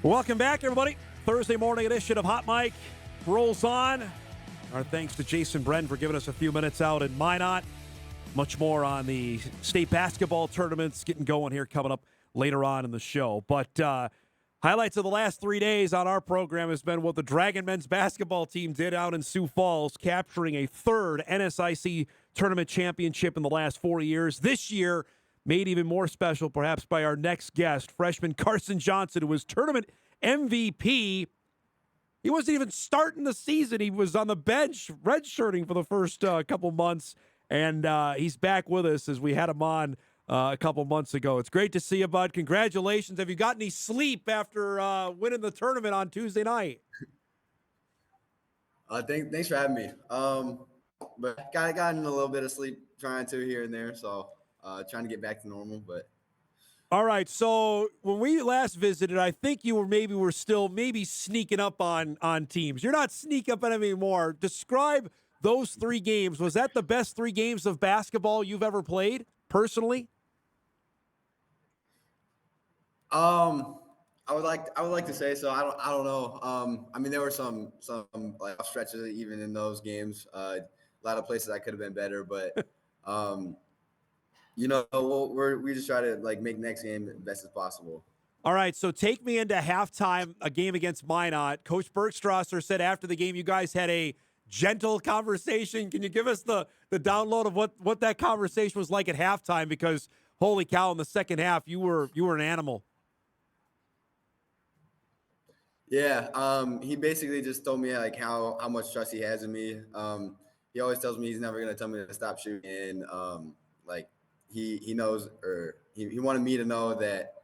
Welcome back, everybody. Thursday morning edition of Hot Mic rolls on. Our thanks to Jason Bren for giving us a few minutes out in Minot. Much more on the state basketball tournaments getting going here coming up later on in the show. But highlights of the last 3 days on our program has been what the Dragon men's basketball team did out in Sioux Falls, capturing a third NSIC tournament championship in the last 4 years. This year, made even more special perhaps by our next guest, freshman Carson Johnson, who was tournament MVP. He wasn't even starting the season. He was on the bench redshirting for the first couple months, and he's back with us as we had him on a couple months ago. It's great to see you, bud. Congratulations. Have you got any sleep after winning the tournament on Tuesday night? Thanks for having me. But gotten a little bit of sleep trying to here and there, so trying to get back to normal. But all right, so when we last visited, I think you were still sneaking up on teams. You're not sneaking up on them anymore. Describe those 3 games. Was that the best 3 games of basketball you've ever played, personally? I would like to say so. I don't know. I mean, there were some like off stretches even in those games. A lot of places I could have been better, but we just try to like make next game the best as possible. All right, so take me into halftime, a game against Minot. Coach Bergstrasser said after the game you guys had a gentle conversation. Can you give us the download of what that conversation was like at halftime? Because holy cow, in the second half you were an animal. Yeah, he basically just told me like how much trust he has in me. He always tells me he's never gonna tell me to stop shooting. And like he knows, or he wanted me to know that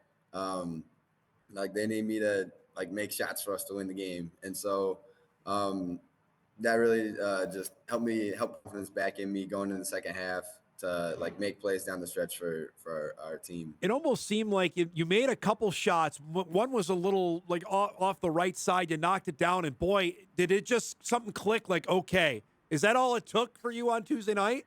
like they need me to like make shots for us to win the game. And so that really just help confidence back in me going in the second half to like make plays down the stretch for our team. It almost seemed like you made a couple shots. One was a little like off the right side. You knocked it down, and boy, did it just something click like, okay, is that all it took for you on Tuesday night?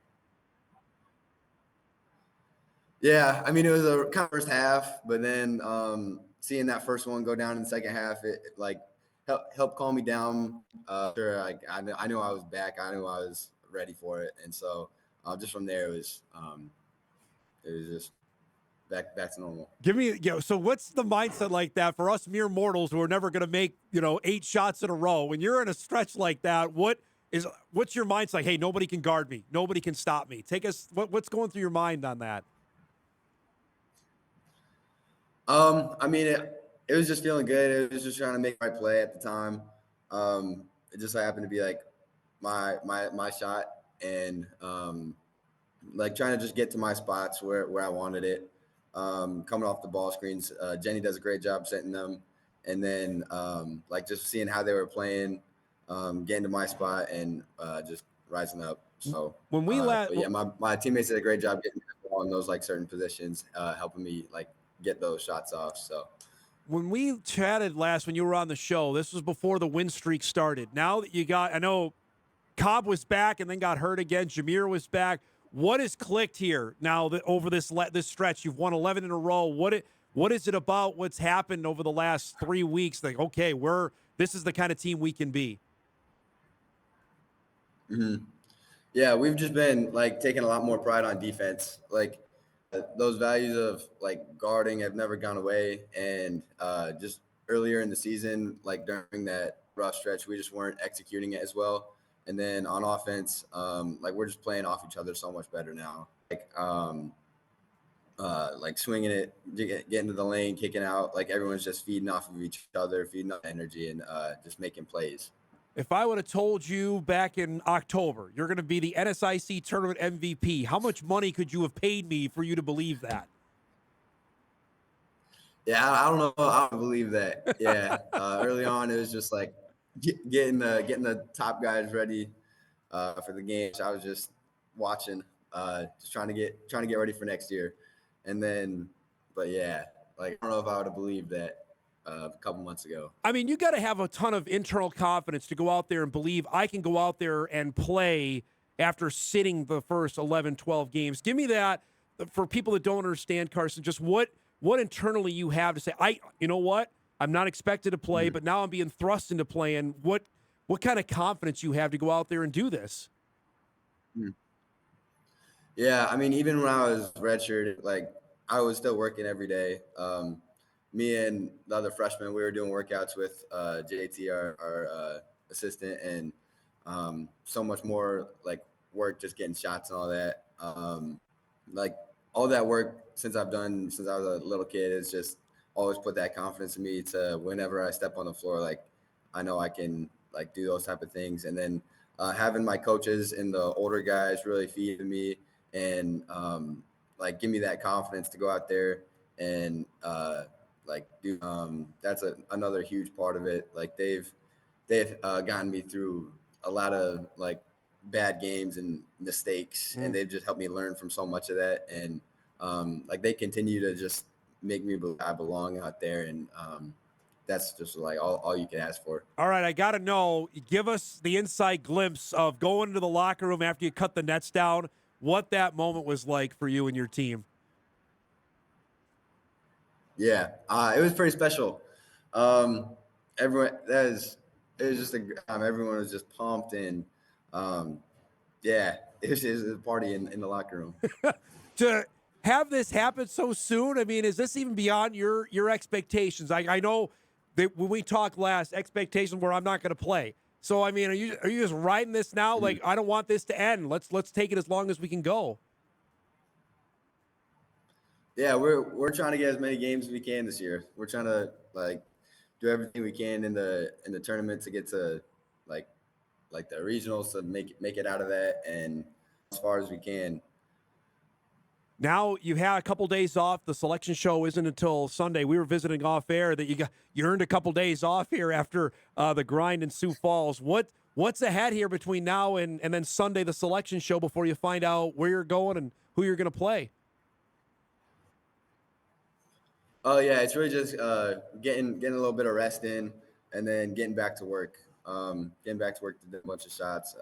Yeah, I mean, it was a kind of first half, but then seeing that first one go down in the second half, it like helped calm me down. Sure, I knew I was back. I knew I was ready for it, and so just from there, it was just back to normal. So what's the mindset like that for us mere mortals who are never going to make 8 shots in a row? When you're in a stretch like that, what's your mindset like? Hey, nobody can guard me, nobody can stop me. Take us. What's going through your mind on that? I mean, it was just feeling good. It was just trying to make my play at the time. It just so happened to be like my shot, and like trying to just get to my spots where I wanted it. Coming off the ball screens, Jenny does a great job setting them, and then like just seeing how they were playing, getting to my spot, and just rising up. So when we my teammates did a great job getting the ball in those like certain positions, helping me like get those shots off. So when we chatted last, when you were on the show, this was before the win streak started. Now that I know Cobb was back and then got hurt again. Jameer was back. What has clicked here now that over this stretch? You've won 11 in a row. What is it about what's happened over the last 3 weeks? Like, okay, this is the kind of team we can be. Mm-hmm. Yeah, we've just been like taking a lot more pride on defense. Like those values of like guarding have never gone away. And just earlier in the season, like during that rough stretch, we just weren't executing it as well. And then on offense, like we're just playing off each other so much better now. Like swinging it, getting to the lane, kicking out. Like everyone's just feeding off of each other, feeding off energy, and just making plays. If I would have told you back in October you're going to be the NSIC Tournament MVP, how much money could you have paid me for you to believe that? Yeah, I don't know. I don't believe that. Yeah, early on it was just like getting the top guys ready for the game. So I was just watching, just trying to get ready for next year, and then, but yeah, like I don't know if I would have believed that a couple months ago. I mean, you got to have a ton of internal confidence to go out there and believe I can go out there and play after sitting the first 11, 12 games. Give me that for people that don't understand, Carson, just what internally you have to say, you know what? I'm not expected to play, but now I'm being thrust into playing. What kind of confidence you have to go out there and do this? Yeah, I mean, even when I was redshirted, like I was still working every day. Me and the other freshmen, we were doing workouts with JT, our assistant, and so much more like work, just getting shots and all that. Like all that work since I've done since I was a little kid is just always put that confidence in me to whenever I step on the floor, like I know I can like do those type of things. And then having my coaches and the older guys really feed me and like give me that confidence to go out there and like do that's another huge part of it. Like they've gotten me through a lot of like bad games and mistakes, and they've just helped me learn from so much of that. And like they continue to just make me believe I belong out there, and that's just like all you can ask for. All right, I got to know, give us the inside glimpse of going into the locker room after you cut the nets down, what that moment was like for you and your team. Yeah, it was pretty special. Everyone it was just everyone was just pumped, and yeah, it was a party in the locker room. To have this happen so soon, I mean, is this even beyond your expectations? I know that when we talked last, expectations were I'm not going to play. So I mean, are you just riding this now? Like I don't want this to end. Let's take it as long as we can go. Yeah, we're trying to get as many games as we can this year. We're trying to like do everything we can in the tournament to get to like the regionals to make it out of that, and as far as we can. Now you had a couple days off. The selection show isn't until Sunday. We were visiting off air that you earned a couple days off here after the grind in Sioux Falls. What's ahead here between now and then Sunday, the selection show, before you find out where you're going and who you're going to play? Oh yeah, it's really just getting a little bit of rest in, and then getting back to work. Getting back to work to do a bunch of shots.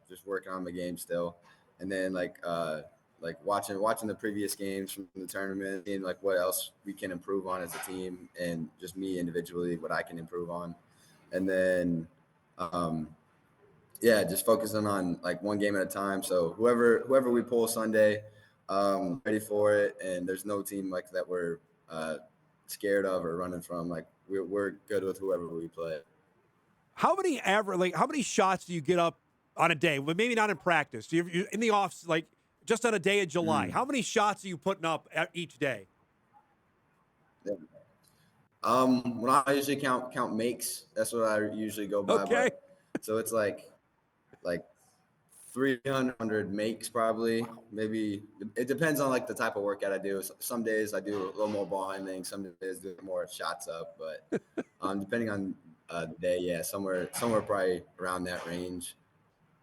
Just working on the game still, and then like watching the previous games from the tournament, and like what else we can improve on as a team, and just me individually what I can improve on, and then yeah, just focusing on like one game at a time. So whoever we pull Sunday, ready for it, and there's no team like that we're scared of or running from. Like we're good with whoever we play. How many shots do you get up on a day? Well, maybe not in practice. You in the off, like just on a day in July. How many shots are you putting up each day? Yeah. When I usually count makes, that's what I usually go by. Okay. So it's like 300 makes probably. Maybe it depends on like the type of workout I do. Some days I do a little more ball handling. Some days do more shots up. But depending on the day, yeah, somewhere probably around that range.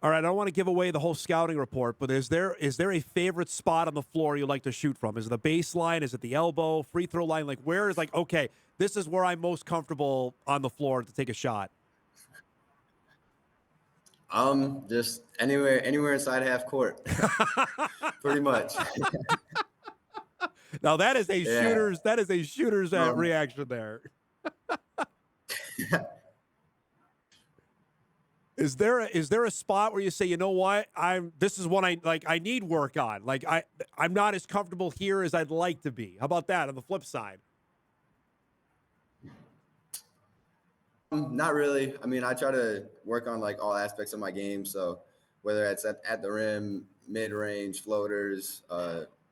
All right, I don't want to give away the whole scouting report, but is there a favorite spot on the floor you like to shoot from? Is it the baseline? Is it the elbow, free throw line? Like where is like, okay, this is where I'm most comfortable on the floor to take a shot? Just anywhere inside half court. Pretty much. Now that is a shooter's reaction there. Is there a spot where you say, you know what, this is one I need work on. Like I'm not as comfortable here as I'd like to be. How about that on the flip side? Not really. I mean, I try to work on like all aspects of my game. So whether it's at the rim, mid range, floaters,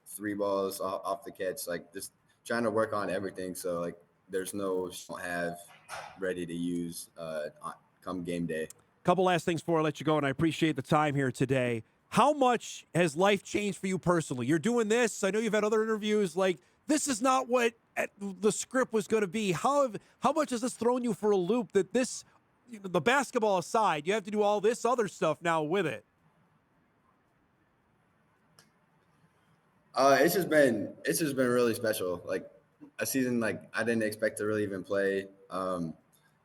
three balls off the catch, like just trying to work on everything. So like there's no have ready to use come game day. Couple last things before I let you go, and I appreciate the time here today. How much has life changed for you personally? You're doing this. I know you've had other interviews. Like, this is not what the script was going to be. How much has this thrown you for a loop that this, the basketball aside, you have to do all this other stuff now with it? It's just been really special. Like a season like I didn't expect to really even play.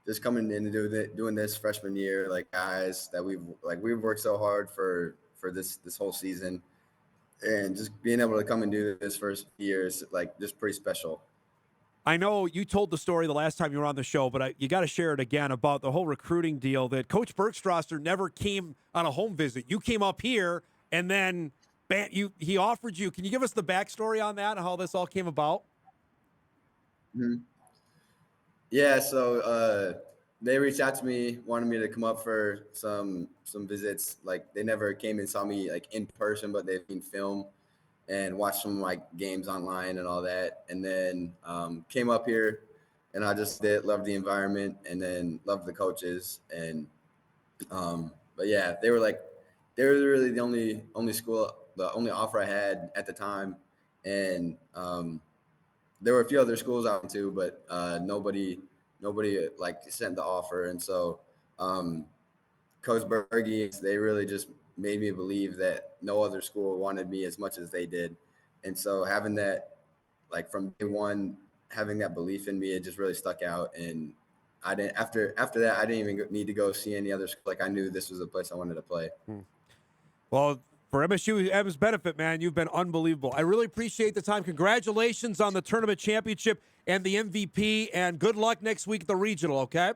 Just coming in and doing this freshman year, like guys that we've worked so hard for this whole season, and just being able to come and do this first year is like just pretty special. I know you told the story the last time you were on the show, but you got to share it again about the whole recruiting deal that Coach Bergstrasser never came on a home visit. You came up here, and then he offered you. Can you give us the backstory on that and how this all came about? Mm-hmm. Yeah, so they reached out to me, wanted me to come up for some visits. Like they never came and saw me like in person, but they've seen film and watched some like games online and all that. And then came up here, and I just loved the environment, and then loved the coaches. And but yeah, they were really the only school, the only offer I had at the time, and there were a few other schools out too, but nobody like sent the offer. And so Coach Berge, they really just made me believe that no other school wanted me as much as they did. And so having that, like from day one, having that belief in me, it just really stuck out. And I didn't after that, I didn't even need to go see any other school. Like I knew this was a place I wanted to play. Well, for MSU's benefit, man, you've been unbelievable. I really appreciate the time. Congratulations on the tournament championship and the MVP, and good luck next week at the regional, okay?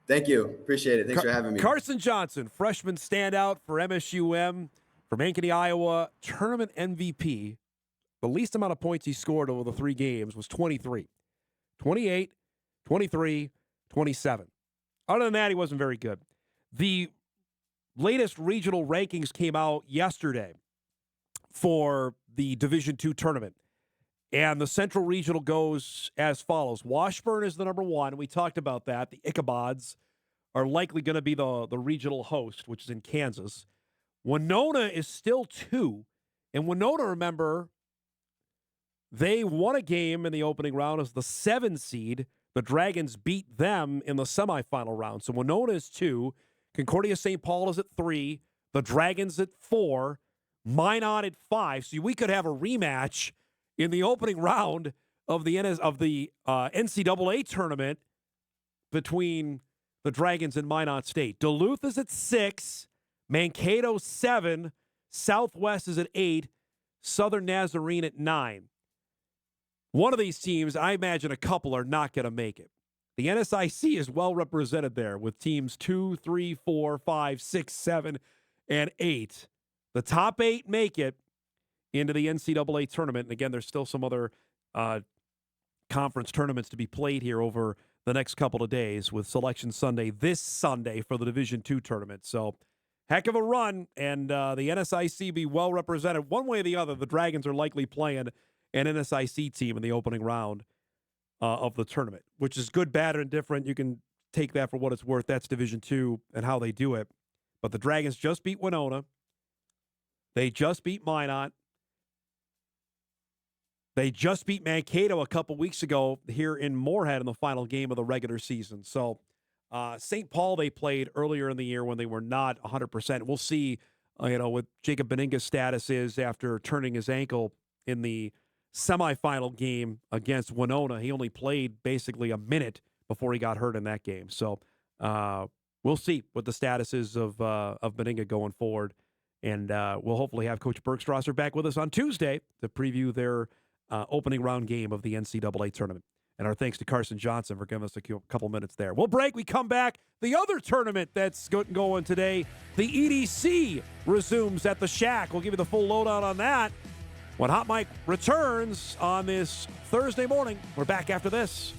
Thank you. Appreciate it. Thanks for having me. Carson Johnson, freshman standout for MSUM from Ankeny, Iowa, tournament MVP. The least amount of points he scored over the 3 games was 23. 28, 23, 27. Other than that, he wasn't very good. The latest regional rankings came out yesterday for the Division II tournament. And the Central Regional goes as follows. Washburn is the number 1. We talked about that. The Ichabods are likely going to be the regional host, which is in Kansas. Winona is still 2. And Winona, remember, they won a game in the opening round as the 7 seed. The Dragons beat them in the semifinal round. So Winona is 2. Concordia St. Paul is at 3. The Dragons at 4. Minot at 5. So we could have a rematch in the opening round of the NCAA tournament between the Dragons and Minot State. Duluth is at 6. Mankato 7. Southwest is at 8. Southern Nazarene at 9. One of these teams, I imagine a couple, are not going to make it. The NSIC is well represented there with teams 2, 3, 4, 5, 6, 7, and 8. The top 8 make it into the NCAA tournament. And again, there's still some other conference tournaments to be played here over the next couple of days with Selection Sunday this Sunday for the Division II tournament. So heck of a run, and the NSIC be well represented. One way or the other, the Dragons are likely playing an NSIC team in the opening round of the tournament, which is good, bad, or indifferent. You can take that for what it's worth. That's Division II and how they do it. But the Dragons just beat Winona. They just beat Minot. They just beat Mankato a couple weeks ago here in Moorhead in the final game of the regular season. So St. Paul they played earlier in the year when they were not 100%. We'll see, what Jacob Beninga's status is after turning his ankle in the semifinal game against Winona. He only played basically a minute before he got hurt in that game. So we'll see what the status is of Beninga going forward. And we'll hopefully have Coach Bergstrasser back with us on Tuesday to preview their opening round game of the NCAA tournament. And our thanks to Carson Johnson for giving us a couple minutes there. We'll break. We come back. The other tournament that's going today, the EDC, resumes at the Shack. We'll give you the full lowdown on that when Hot Mike returns on this Thursday morning. We're back after this.